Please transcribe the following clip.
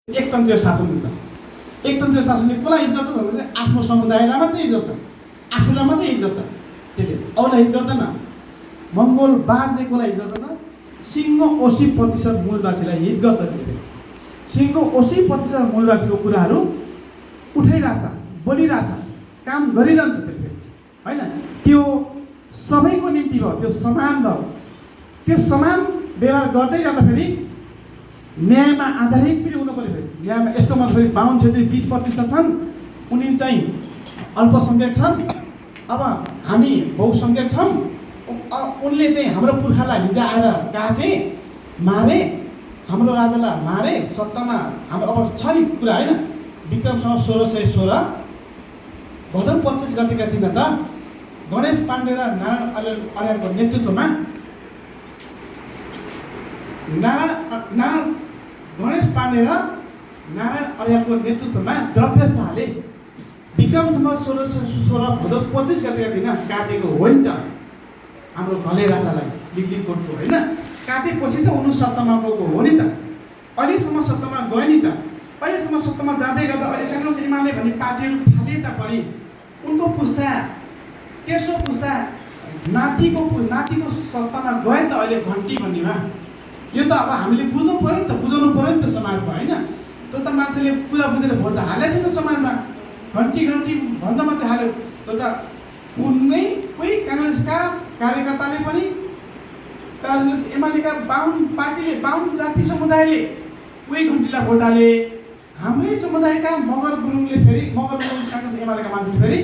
एकतन्त्रीय शासन हुन्छ। एकतन्त्रीय शासनले कसलाई हित गर्छ भन्दाखेरि आफ्नो समुदायलाई मात्रै हित गर्छ, आफूलाई मात्रै हित गर्छ, त्यसले अरूलाई हित गर्दैन। मङ्गोलवादले कसलाई हित गर्छ त सिङ्गो 80% मूलवासीलाई हित गर्छ। त्यसले सिङ्गो 80% मूलवासीको कुराहरू उठाइरहेछ, बोलिरहेछ, काम गरिरहन्छ। त्यसले होइन, त्यो सबैको निम्ति भयो, त्यो समान भयो। त्यो समान व्यवहार गर्दै जाँदाखेरि न्यायमा आधारित पनि हुनु पर्यो। न्यायमा यसको मतलब बाहुन क्षेत्री 20% छन्, उनी चाहिँ अल्पसङ्ख्यक छन्। अब हामी बहुसङ्ख्यक छौँ। उनले चाहिँ हाम्रो पुर्खालाई हिजो आएर काटे, मारे, हाम्रो राजालाई मारे, सत्तामा हाम्रो अब छ नि कुरा होइन। विक्रमसँग 1616 भदौ 25 गतेका दिन त गणेश पाण्डे र नारायण अर्यालको नेतृत्वमा गणेश पाण्डे र नारायण अर्यालको नेतृत्वमा द्रव्य शाहले विक्रमसँग 1616 भदौ 25 गतेका दिन काटेको हो नि त हाम्रो घले राजालाई, लिगलिङकोटको होइन। काटेपछि त उनी सत्तामा गएको हो नि त, अहिलेसम्म सत्तामा गयो नि त। अहिलेसम्म सत्तामा जाँदै गर्दा अहिले काङ्ग्रेस एमाले भन्ने पार्टीहरू थाले तापनि उनको पुस्ता, तेस्रो पुस्ता नातिको सत्तामा गए त अहिले घन्टी भन्नेमा। यो त अब हामीले बुझ्नु पऱ्यो नि त, बुझाउनु पऱ्यो नि त समाजमा होइन। त्यो त मान्छेले पुरा बुझेर भोट त हालेको छैन समाजमा, घन्टी भन्दा मात्रै हाल्यो। त्यो त कुनै कोही काङ्ग्रेसका कार्यकर्ताले पनि, काङ्ग्रेस एमालेका बाहुन पार्टीले, बाहुन जाति समुदायले कोही घन्टीलाई भोट हाले। हाम्रै समुदायका मगर गुरुङले फेरि, मगर गुरुङ काङ्ग्रेस एमालेका मान्छेले फेरि